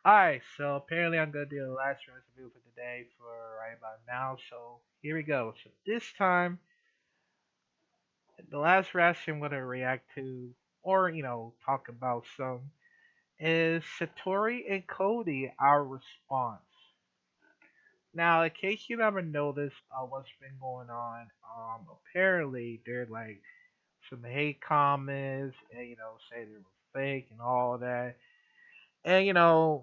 Alright, so apparently I'm gonna do the last review for today for right about now. So here we go. So this time, the last reaction I'm gonna react to, or talk about some, is Satori and Cody. Our response. Now, in case you never noticed, what's been going on, apparently there like some hate comments, and say they were fake and all that, and I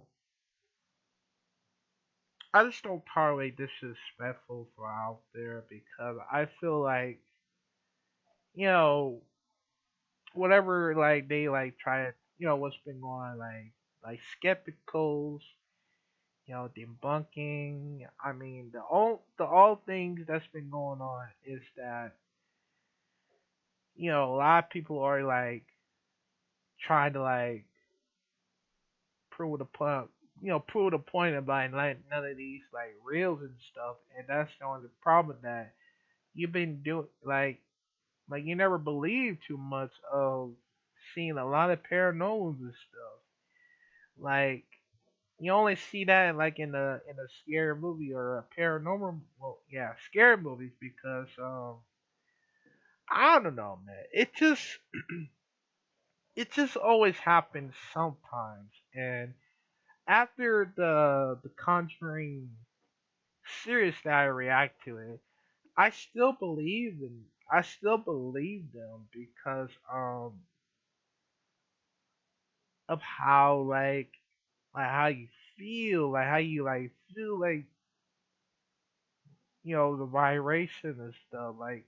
just don't tolerate disrespectful for out there because I feel like you know whatever like they like try to what's been going on like skepticals, debunking. I mean the all things that's been going on is that a lot of people are like trying to like prove the point. Prove the point about like none of these like reels and stuff, and that's the only problem that you've been doing like you never believe too much of seeing a lot of paranormals and stuff. Like you only see that like in a scary movie or a paranormal, well, yeah, scary movies because I don't know, man. It just always happens sometimes. And after the Conjuring series that I react to it, I still believe them because of how like how you feel, like how you like feel like the vibration and stuff, like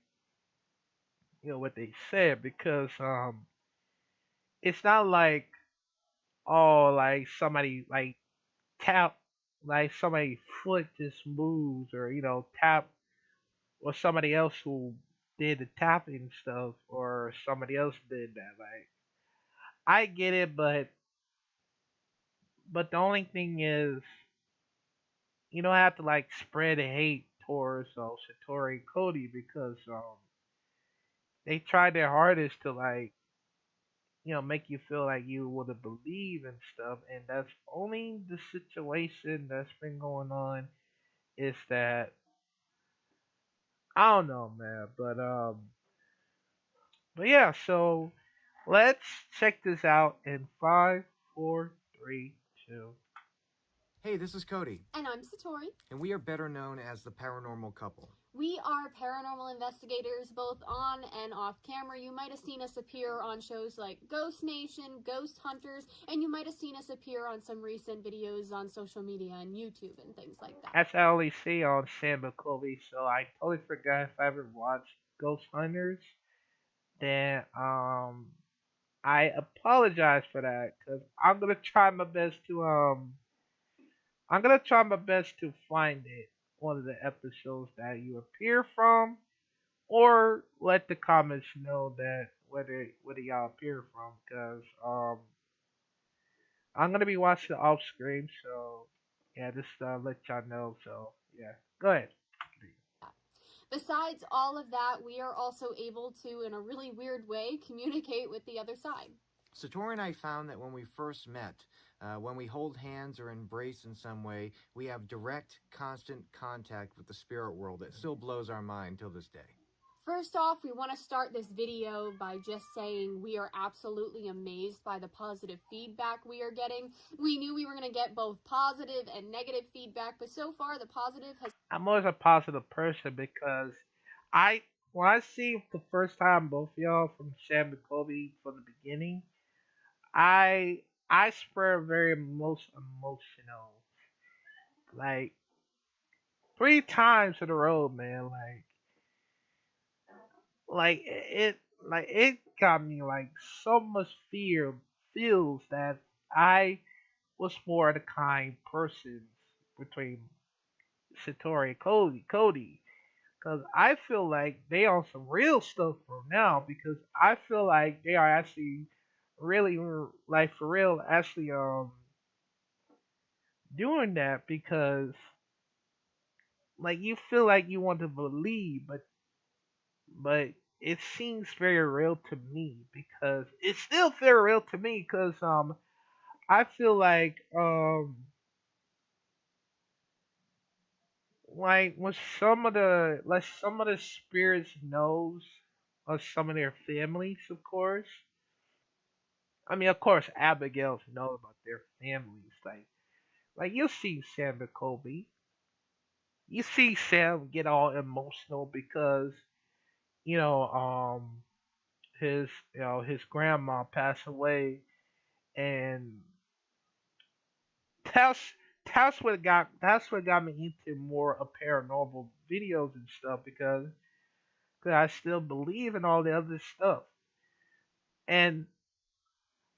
what they said because it's not like oh like somebody like tap like somebody foot just moves or tap or somebody else who did the tapping stuff or somebody else did that. Like I get it, but the only thing is you don't have to like spread hate towards Satori and Cody because they tried their hardest to like make you feel like you would have believed and stuff, and that's only the situation that's been going on is that I don't know, man, but yeah, so let's check this out in five, four, three, two. Hey, this is Cody, And I'm Satori. and we are better known as the Paranormal Couple. We are paranormal investigators both on and off camera. You might have seen us appear on shows like Ghost Nation, Ghost Hunters, and you might have seen us appear on some recent videos on social media and YouTube and things like that. That's I only see on Sam McCovey, so I totally forgot if I ever watched Ghost Hunters. Then I apologize for that because I'm gonna try my best to find it one of the episodes that you appear from, or let the comments know that whether y'all appear from, because I'm gonna be watching off screen, so yeah, just let y'all know. So yeah, go ahead. Besides all of that, we are also able to, in a really weird way, communicate with the other side. Satori and I found that when we first met, when we hold hands or embrace in some way, we have direct, constant contact with the spirit world that still blows our mind till this day. First off, we want to start this video by just saying we are absolutely amazed by the positive feedback we are getting. We knew we were going to get both positive and negative feedback, but so far the positive has. I'm always a positive person because I when I see the first time both of y'all from Sam and Kobe from the beginning, I I swear very most emotional. Like three times in a row, man. Like it got me like so much feels that I was more the kind person between Satori and Cody. Cause I feel like they on some real stuff for now because I feel like they are actually really like for real actually doing that because like you feel like you want to believe but it seems very real to me because it still very real to me because I feel like when some of the spirits knows of some of their families, of course. I mean, of course, Abigail's know about their families. Like you see Sam and Kobe, you see Sam get all emotional because you know, his his grandma passed away, and that's that's what got me into more of paranormal videos and stuff because cause I still believe in all the other stuff and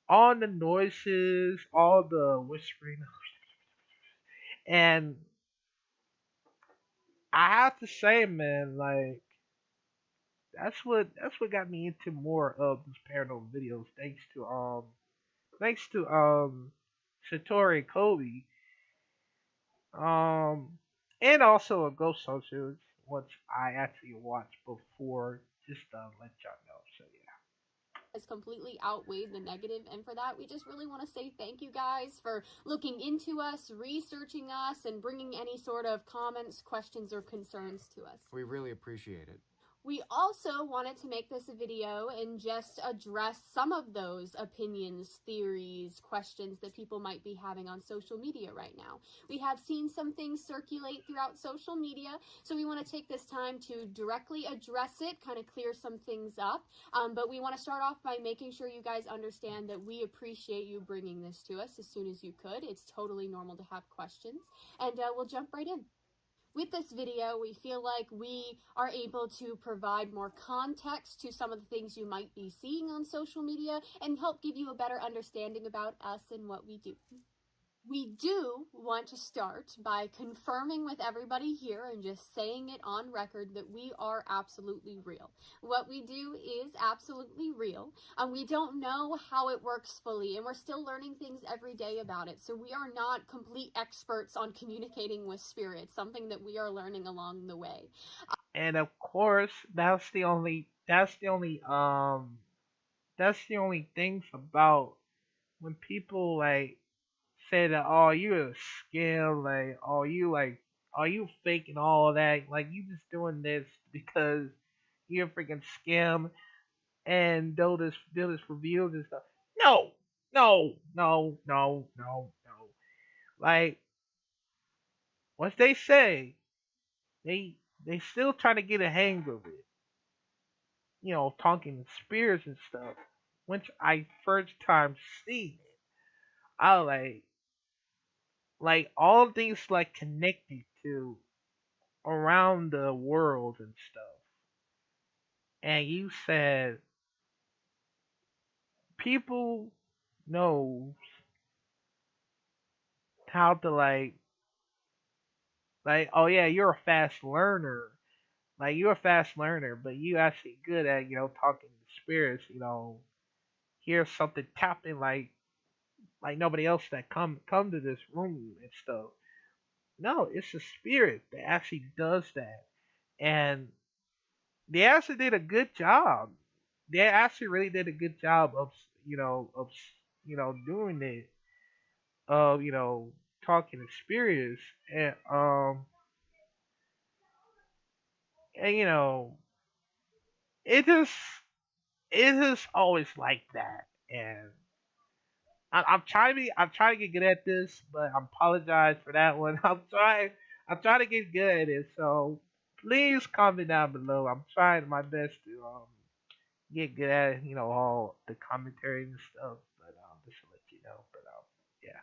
all the noises, all the whispering, and I have to say, man, like that's what got me into more of these paranormal videos. Thanks to Satori Cody, um, and also a Ghost Hunters, which I actually watched before, just to let y'all know. So yeah. has completely outweighed the negative, and for that we just really want to say thank you guys for looking into us, researching us, and bringing any sort of comments, questions, or concerns to us. We really appreciate it. We also wanted to make this a video and just address some of those opinions, theories, questions that people might be having on social media right now. We have seen some things circulate throughout social media, so we want to take this time to directly address it, kind of clear some things up. But we want to start off by making sure you guys understand that we appreciate you bringing this to us as soon as you could. It's totally normal to have questions, and we'll jump right in. With this video, we feel like we are able to provide more context to some of the things you might be seeing on social media and help give you a better understanding about us and what we do. We do want to start by confirming with everybody here and just saying it on record that we are absolutely real. What we do is absolutely real. We don't know how it works fully, and we're still learning things every day about it. So we are not complete experts on communicating with spirits, something that we are learning along the way. And of course, that's the only things about when people like say that, oh, you're a scam, are you faking all of that, like you just doing this because you're a freaking scam and do this reviews and stuff. No, no, no, no, no, no. Like what they say, they they still trying to get a hang of it. Talking spears and stuff. Once I first time seen it, I like all things like connected to around the world and stuff. And you said people know how to like oh yeah, you're a fast learner. Like you're a fast learner, but you actually good at talking to spirits. Hear something tapping like nobody else that come to this room and stuff. No, it's a spirit that actually does that, and they actually did a good job. They actually really did a good job of doing it, of talking experience, and it just it is always like that. And I'm trying to get good at this, but I apologize for that one. I'm trying to get good at it. So please comment down below. I'm trying my best to get good at it, all the commentary and stuff. But just to let you know. But yeah.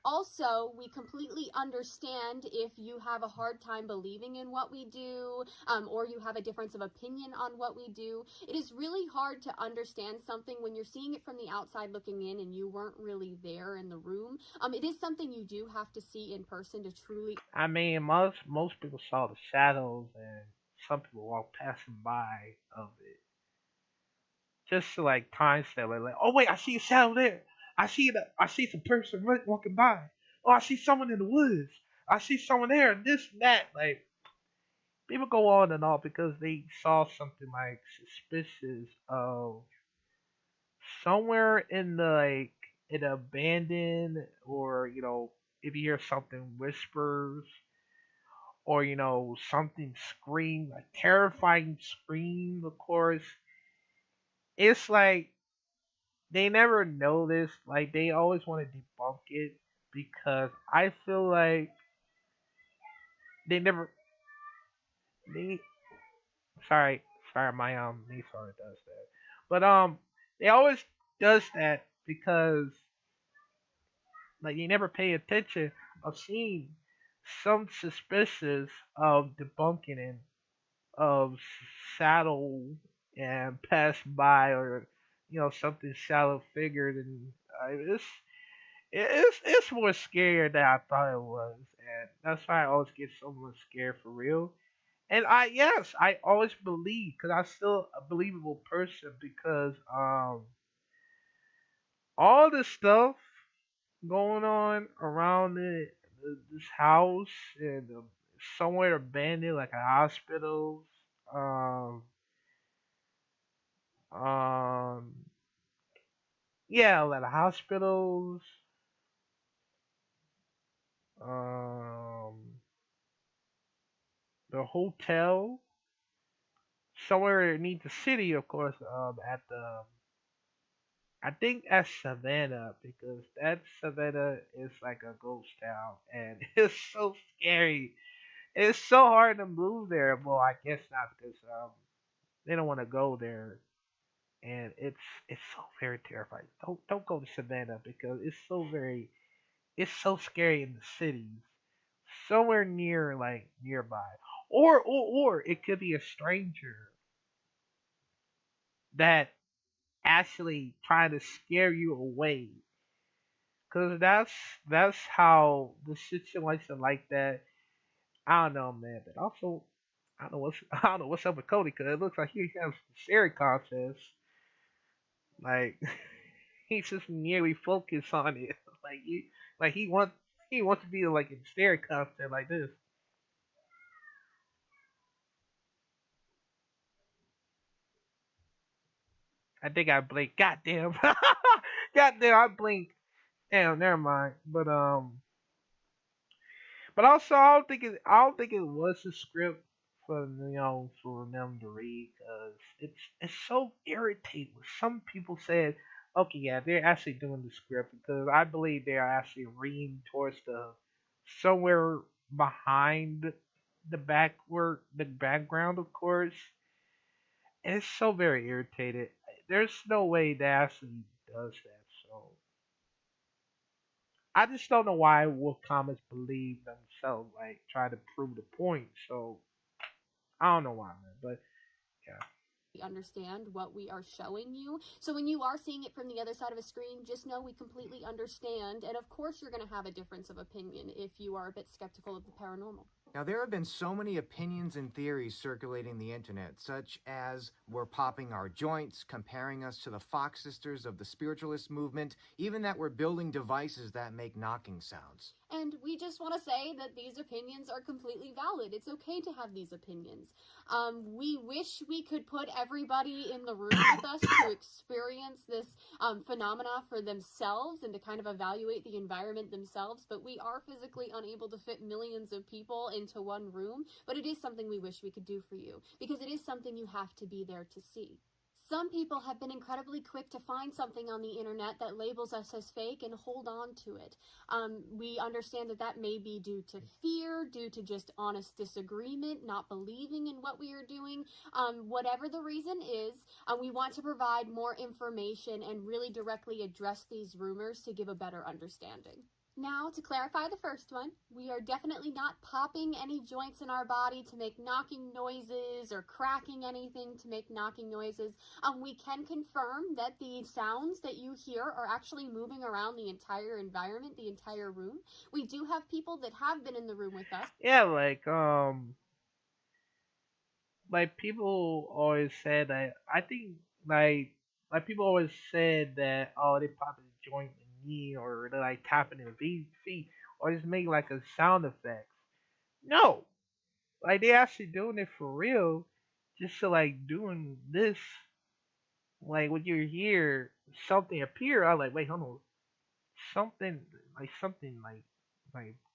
Also, we completely understand if you have a hard time believing in what we do, or you have a difference of opinion on what we do. It is really hard to understand something when you're seeing it from the outside looking in and you weren't really there in the room. It is something you do have to see in person to truly. I mean, most people saw the shadows, and some people walked passing by of it, just to like time step like, oh wait, I see a shadow there. I see some person walking by. Oh, I see someone in the woods. I see someone there, and this and that. Like people go on and on because they saw something like suspicious of somewhere in the an abandoned, or if you hear something whispers, or something scream, like terrifying scream, of course, it's like they never notice. Like they always want to debunk it because I feel like they never they sorry sorry my niece already does that, but they always does that because like you never pay attention of seeing some suspicious of debunking and of saddle and pass by, or something shallow figured, and it's more scarier than I thought it was, and that's why I always get so much scared for real. And I always believe because I'm still a believable person because all the stuff going on around this house, and somewhere abandoned like a hospital, um um yeah, like hospitals, um the hotel, somewhere near the city, of course, at the I think at Savannah, because that Savannah is like a ghost town and it's so scary. It's so hard to move there. Well, I guess not because they don't want to go there, and it's so very terrifying. Don't go to Savannah because it's so scary in the cities. Somewhere near, like nearby, or it could be a stranger that actually trying to scare you away. Cause that's how the situation like that. I don't know, man. But also, I don't know what's up with Cody. Cause it looks like he has a scary contest. Like he's just nearly focused on it. Like he wants to be like in scary contest like this. I think I blinked. Goddamn. Goddamn, I blinked. Damn, never mind. But also, I don't think it was a script for for them to read because it's so irritating. Some people said, okay, yeah, they're actually doing the script because I believe they are actually reading towards the somewhere behind the background, of course. And it's so very irritated. There's no way that actually does that. So I just don't know why Wolf Comics believe themselves, like try to prove the point. So I don't know why, man. But yeah, understand what we are showing you. So when you are seeing it from the other side of a screen, just know we completely understand. And of course, you're going to have a difference of opinion if you are a bit skeptical of the paranormal. Now, there have been so many opinions and theories circulating the internet, such as we're popping our joints, comparing us to the Fox sisters of the spiritualist movement, even that we're building devices that make knocking sounds. And we just want to say that these opinions are completely valid. It's okay to have these opinions. We wish we could put everybody in the room with us to experience this phenomena for themselves and to kind of evaluate the environment themselves, but we are physically unable to fit millions of people into one room. But it is something we wish we could do for you because it is something you have to be there to see. Some people have been incredibly quick to find something on the internet that labels us as fake and hold on to it. We understand that that may be due to fear, due to just honest disagreement, not believing in what we are doing. Whatever the reason is, we want to provide more information and really directly address these rumors to give a better understanding. Now, to clarify the first one, we are definitely not popping any joints in our body to make knocking noises or cracking anything to make knocking noises. We can confirm that the sounds that you hear are actually moving around the entire environment, the entire room. We do have people that have been in the room with us. yeah, like people always said that. I think like people always said that they pop a joint in knee, or they're like tapping their feet, or just make like a sound effect. No, like they actually doing it for real, just to like doing this. Like when you hear something appear, I'm like, wait, hold on. something something like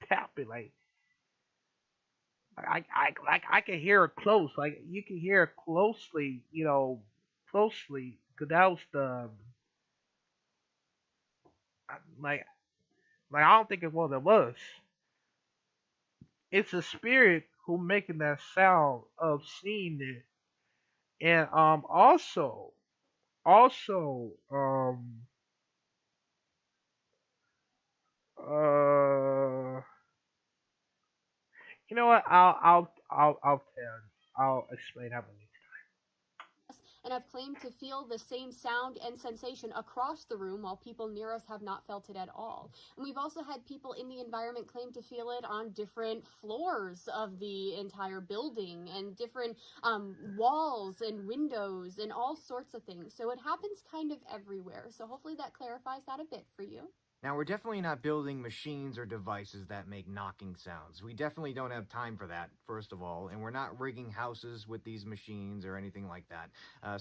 tapping I can hear it close. Like you can hear it closely, closely. Cause that was the like I don't think it's what it was. It's a spirit who making that sound of seeing it, and also uh you know what? I'll tell you. I'll explain how many. and have claimed to feel the same sound and sensation across the room while people near us have not felt it at all. And we've also had people in the environment claim to feel it on different floors of the entire building and different walls and windows and all sorts of things. So it happens kind of everywhere. So hopefully that clarifies that a bit for you. Now, we're definitely not building machines or devices that make knocking sounds. We definitely don't have time for that, first of all, and we're not rigging houses with these machines or anything like that.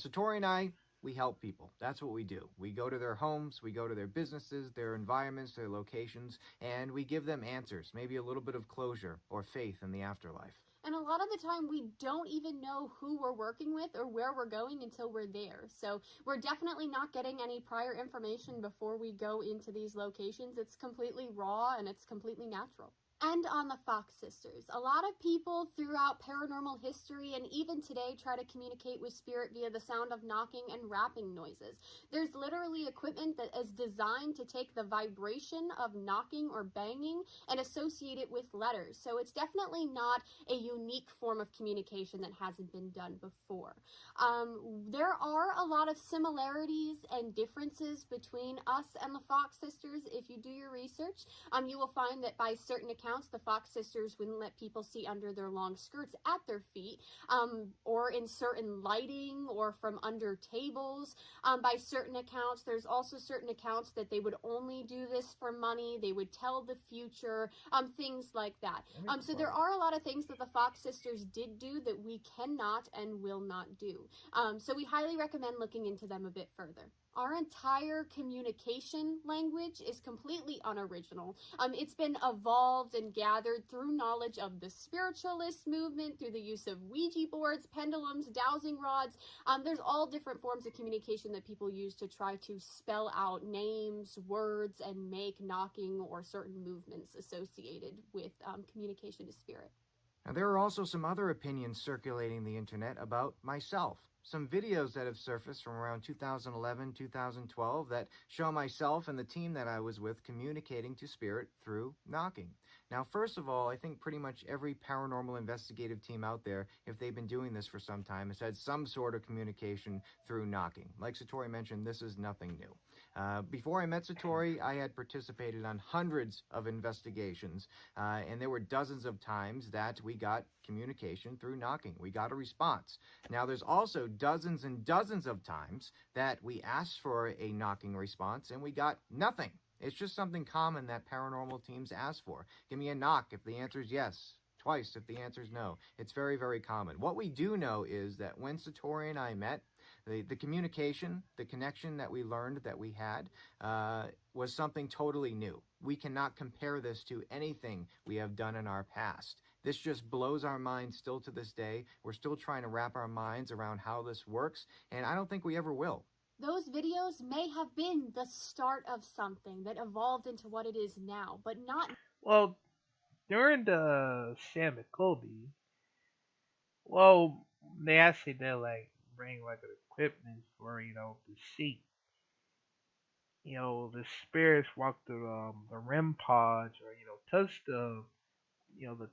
Satori and I, we help people. That's what we do. We go to their homes, we go to their businesses, their environments, their locations, and we give them answers, maybe a little bit of closure or faith in the afterlife. And a lot of the time, we don't even know who we're working with or where we're going until we're there. So we're definitely not getting any prior information before we go into these locations. It's completely raw and it's completely natural. And on the Fox sisters, a lot of people throughout paranormal history and even today try to communicate with spirit via the sound of knocking and rapping noises. There's literally equipment that is designed to take the vibration of knocking or banging and associate it with letters. So it's definitely not a unique form of communication that hasn't been done before. There are a lot of similarities and differences between us and the Fox sisters. If you do your research, you will find that by certain accounts, the Fox sisters wouldn't let people see under their long skirts at their feet, or in certain lighting or from under tables. By certain accounts, there's also certain accounts that they would only do this for money. They would tell the future, things like that. So there are a lot of things that the Fox sisters did do that we cannot and will not do. So we highly recommend looking into them a bit further. Our entire communication language is completely unoriginal. It's been evolved and gathered through knowledge of the spiritualist movement, through the use of Ouija boards, pendulums, dowsing rods. There's all different forms of communication that people use to try to spell out names, words, and make knocking or certain movements associated with communication to spirit. Now, there are also some other opinions circulating the internet about myself. Some videos that have surfaced from around 2011, 2012 that show myself and the team that I was with communicating to spirit through knocking. Now, first of all, I think pretty much every paranormal investigative team out there, if they've been doing this for some time, has had some sort of communication through knocking. Like Satori mentioned, this is nothing new. Before I met Satori, I had participated on hundreds of investigations, and there were dozens of times that we got communication through knocking. We got a response. Now, there's also dozens and dozens of times that we asked for a knocking response and we got nothing. It's just something common that paranormal teams ask for. Give me a knock if the answer is yes. Twice if the answer is no. It's very, very common. What we do know is that when Satori and I met, the communication, the connection that we learned that we had was something totally new. We cannot compare this to anything we have done in our past. This just blows our minds still to this day. We're still trying to wrap our minds around how this works, and I don't think we ever will. Those videos may have been the start of something that evolved into what it is now, but not. Well, during the Sam and Cody, well, they actually did like bring like an equipment for to see the spirits walk through the REM pods or touch the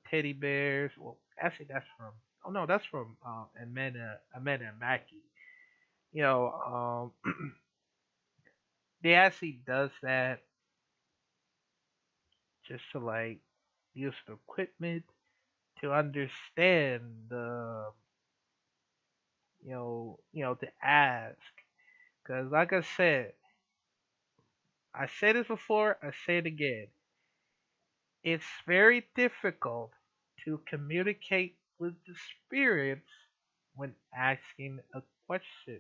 teddy bears. Well, actually that's from no, that's from Amanda and Mackie. You know, they actually does that just to like use the equipment to understand the to ask. Because like I said this before, I say it again. It's very difficult to communicate with the spirits when asking a question.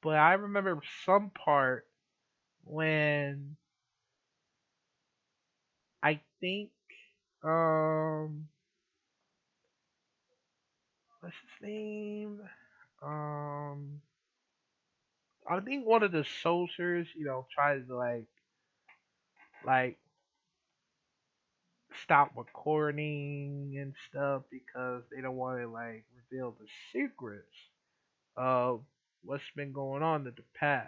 But I remember some part when I think um what's his name? Um I think one of the soldiers, tried to like stop recording and stuff because they don't want to like reveal the secrets of what's been going on in the past.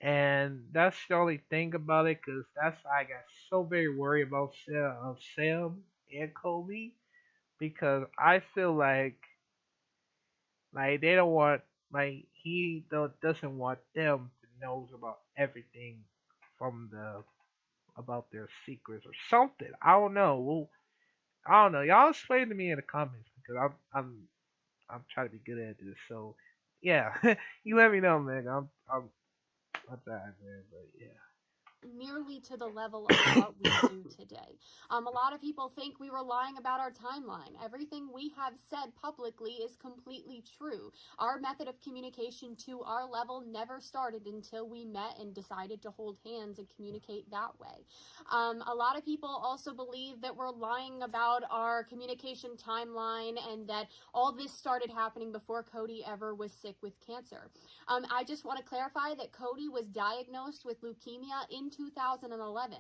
And that's the only thing about it, cause that's I got so very worried about Sam and Kobe because I feel like they don't want doesn't want them to know about everything from the about their secrets or something. I don't know. Well, I don't know. Y'all explain to me in the comments because I'm trying to be good at this. So yeah, you let me know, man. I'm tired, man. But yeah. Nearly to the level of what we do today. A lot of people think we were lying about our timeline. Everything we have said publicly is completely true. Our method of communication to our level never started until we met and decided to hold hands and communicate that way. A lot of people also believe that we're lying about our communication timeline and that all this started happening before Cody ever was sick with cancer. I just want to clarify that Cody was diagnosed with leukemia in 2011.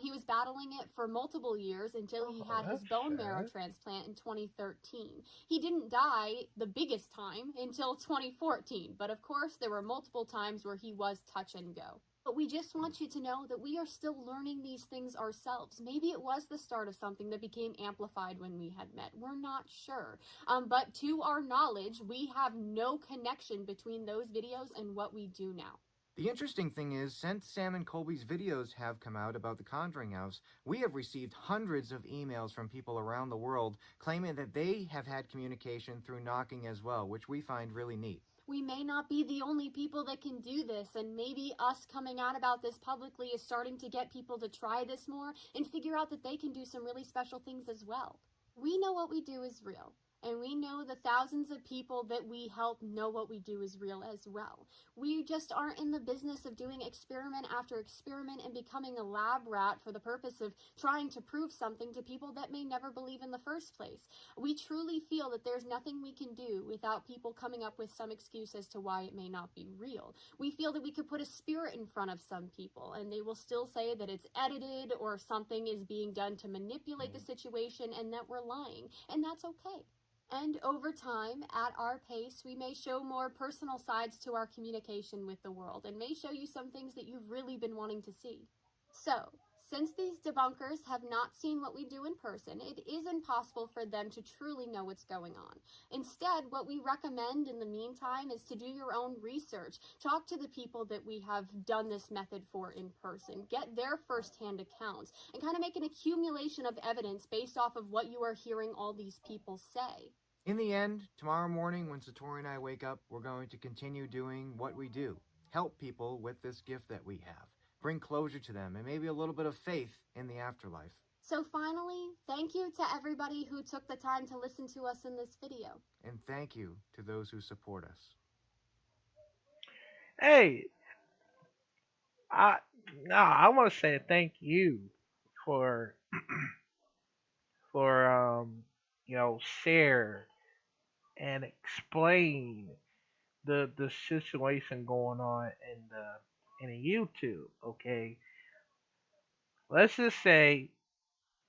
He was battling it for multiple years until he Oh, had his that's bone marrow sad. transplant in 2013. He didn't die the biggest time until 2014, but of course, there were multiple times where he was touch and go. But we just want you to know that we are still learning these things ourselves. Maybe it was the start of something that became amplified when we had met. We're not sure. But to our knowledge, we have no connection between those videos and what we do now. The interesting thing is, since Sam and Colby's videos have come out about the Conjuring House, we have received hundreds of emails from people around the world claiming that they have had communication through knocking as well, which we find really neat. We may not be the only people that can do this, and maybe us coming out about this publicly is starting to get people to try this more and figure out that they can do some really special things as well. We know what we do is real. And we know the thousands of people that we help know what we do is real as well. We just aren't in the business of doing experiment after experiment and becoming a lab rat for the purpose of trying to prove something to people that may never believe in the first place. We truly feel that there's nothing we can do without people coming up with some excuse as to why it may not be real. We feel that we could put a spirit in front of some people and they will still say that it's edited or something is being done to manipulate the situation and that we're lying, and that's okay. And over time, at our pace, we may show more personal sides to our communication with the world and may show you some things that you've really been wanting to see. So, since these debunkers have not seen what we do in person, it is impossible for them to truly know what's going on. Instead, what we recommend in the meantime is to do your own research. Talk to the people that we have done this method for in person. Get their firsthand accounts and kind of make an accumulation of evidence based off of what you are hearing all these people say. In the end, tomorrow morning when Satori and I wake up, we're going to continue doing what we do. Help people with this gift that we have. Bring closure to them and maybe a little bit of faith in the afterlife. So finally, thank you to everybody who took the time to listen to us in this video. And thank you to those who support us. Hey, I no, I want to say thank you for for share and explain the situation going on in the YouTube. Okay, let's just say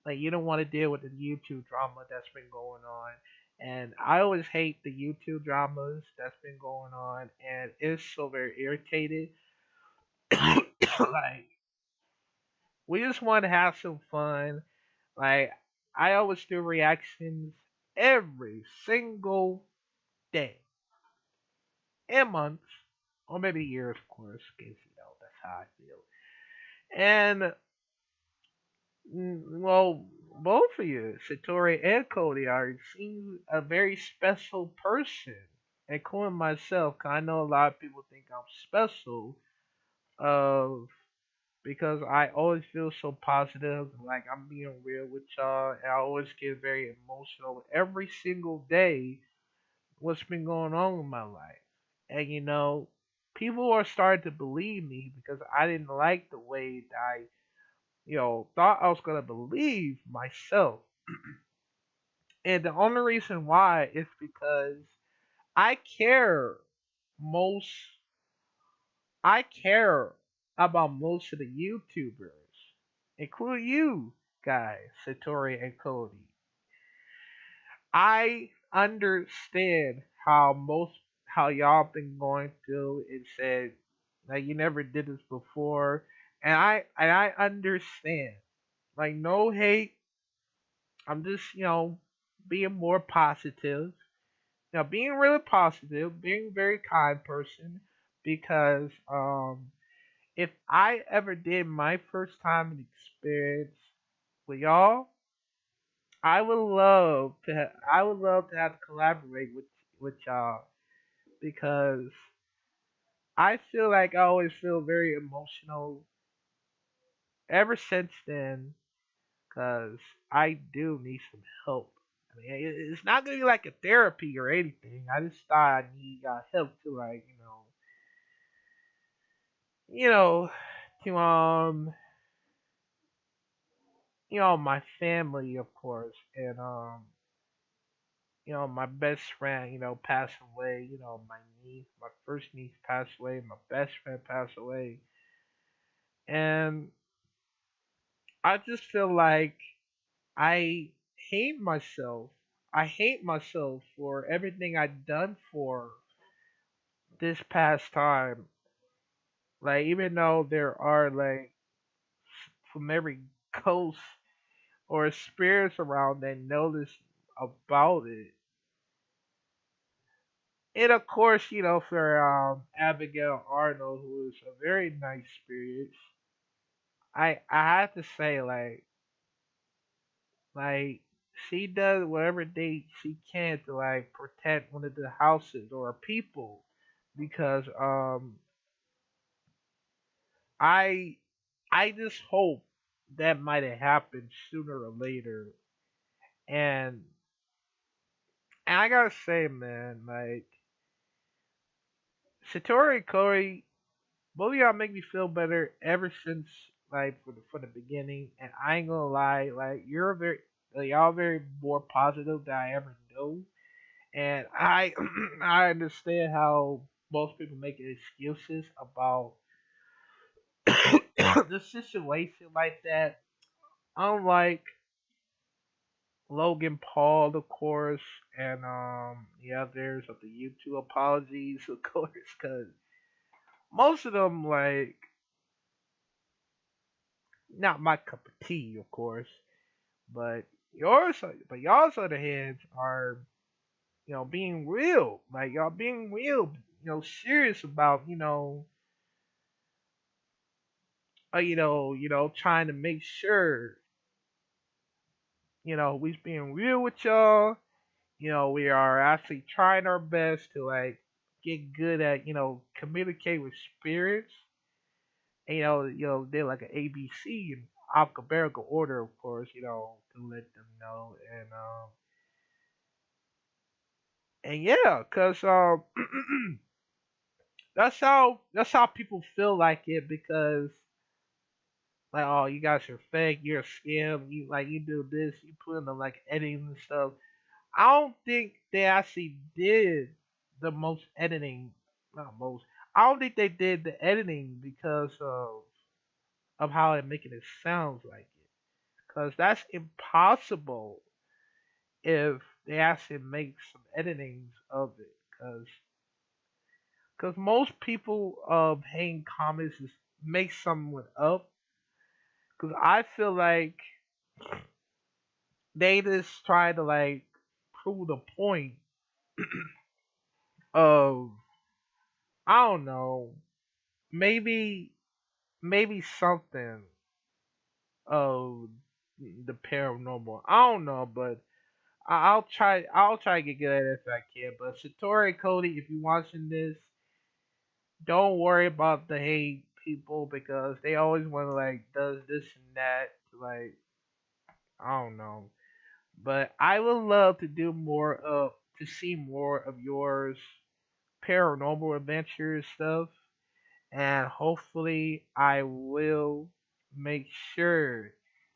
like you don't want to deal with the YouTube drama that's been going on. And I always hate the YouTube dramas that's been going on, and it's so very irritated. Like we just want to have some fun. Like I always do reactions every single day, and months, or maybe years, of course, because that's how I feel. And well, both of you, Satori and Cody, are seem a very special person, including myself. 'Cause I know a lot of people think I'm special, of because I always feel so positive, like I'm being real with y'all, and I always get very emotional every single day. What's been going on in my life, and people are starting to believe me because I didn't like the way that I, thought I was gonna believe myself. And the only reason why is because I care most I care about most of the YouTubers, including you guys, Satori and Cody. I understand how y'all been going through and said like you never did this before, and I understand. Like no hate, I'm just being more positive. Being really positive, being a very kind person, because if I ever did my first time experience with y'all, I would love to have to collaborate with y'all because I feel like I always feel very emotional ever since then because I do need some help. I mean, it's not gonna be like a therapy or anything. I just thought I need help to like you know to my family of course and my best friend, passed away. My first niece passed away. My best friend passed away. And I just feel like I hate myself. I hate myself for everything I've done for this past time. Like, even though there are, like, from every coast or spirits around that notice about it. And of course, for Abigail Arnold, who is a very nice spirit, I have to say like she does whatever she can to like protect one of the houses or people because I I just hope that might have happened sooner or later. And and I gotta say, man, like Satori and Corey, both of y'all make me feel better ever since like for the beginning. And I ain't gonna lie, like y'all very more positive than I ever knew. And I I understand how most people make excuses about the situation like that. Unlike Logan Paul, of course, and the others of the YouTube apologies, of course, because most of them like not my cup of tea, of course, but y'all's other hands are being real, like y'all being real, serious about trying to make sure we being real with y'all. We are actually trying our best to like get good at communicate with spirits. And, they're like an ABC in alphabetical order, of course. To let them know and yeah, cause that's how people feel like it because like oh you guys are fake, you're a scam, you do this, you put in the like editing and stuff. I don't think they actually did the most editing. Not most. I don't think they did the editing because of how it making it sounds like it. Because that's impossible if they actually make some editings of it. Because most people hang comments is make someone up. Because I feel like they just try to like prove the point of I don't know, maybe something of the paranormal. I don't know, but I'll try. I'll try to get good at it if I can. But Satori Cody, if you're watching this, don't worry about the hate people because they always want to like does this and that. Like I don't know, but I would love to do more of to see more of yours paranormal adventures stuff. and hopefully I will make sure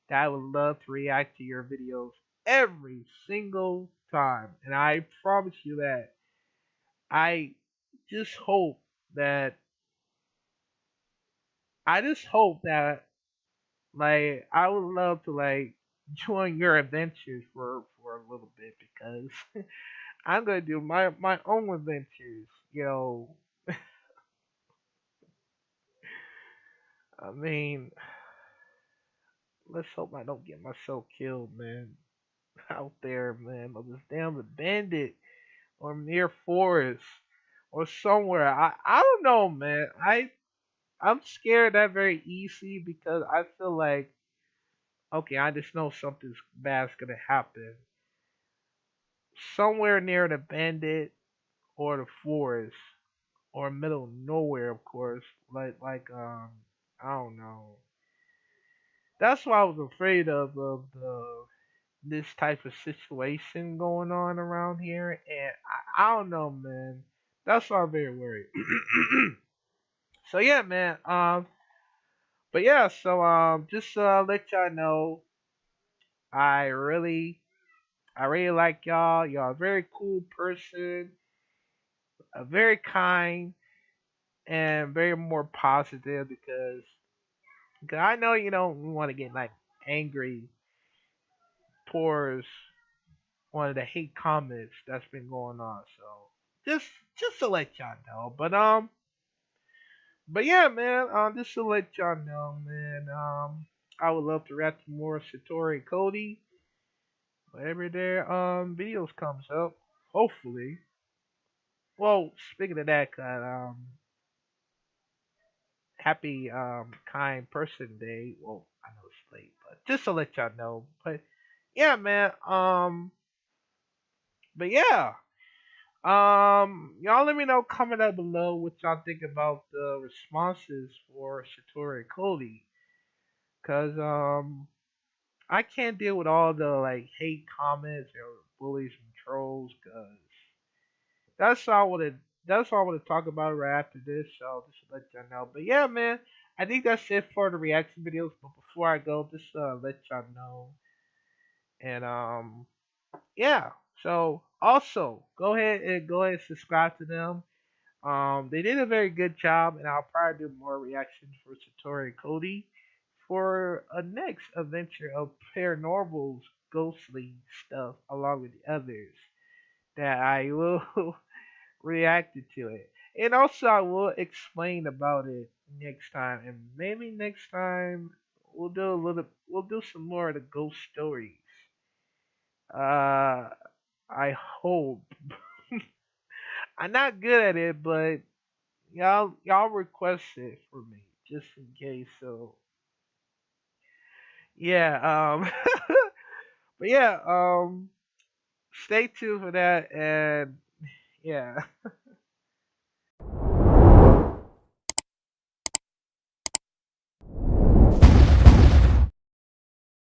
that I would love to react to your videos every single time. And I promise you that I just hope that I just hope that like I would love to like join your adventures for a little bit because I'm gonna do my own adventures. You know, I mean, let's hope I don't get myself killed, man, out there, man, on this damn bandit or near forest or somewhere. I don't know, man. I'm scared that very easy because I feel like okay, I just know something's bad's gonna happen somewhere near the bandit or the forest or middle of nowhere, of course. Like I don't know. That's what I was afraid of the this type of situation going on around here, and I don't know, man. That's why I'm very worried. So yeah, man. But yeah, so just let y'all know, I really, I really like y'all. Y'all a very cool person, very kind, and very more positive because cause I know you don't want to get like angry towards one of the hate comments that's been going on. So just just to let y'all know. But yeah, man. Just to let y'all know, man. I would love to react to more Satori and Cody whenever their videos comes up. Hopefully. Well, speaking of that, happy kind person day. Well, I know it's late, but just to let y'all know. But yeah, man. But yeah. Y'all let me know comment down below what y'all think about the responses for Satori and Cody, cause I can't deal with all the like hate comments or bullies and trolls, cause that's all I want to that's all I want to talk about right after this. So just to let y'all know. But yeah, man, I think that's it for the reaction videos. But before I go, just let y'all know, and yeah. So also go ahead and subscribe to them. They did a very good job, and I'll probably do more reactions for Satori and Cody for a next adventure of paranormal's ghostly stuff, along with the others that I will reacted to it. And also, I will explain about it next time, and maybe next time we'll do some more of the ghost stories. Uh, I hope. I'm not good at it, but y'all request it for me just in case. So yeah, but yeah, stay tuned for that, and yeah.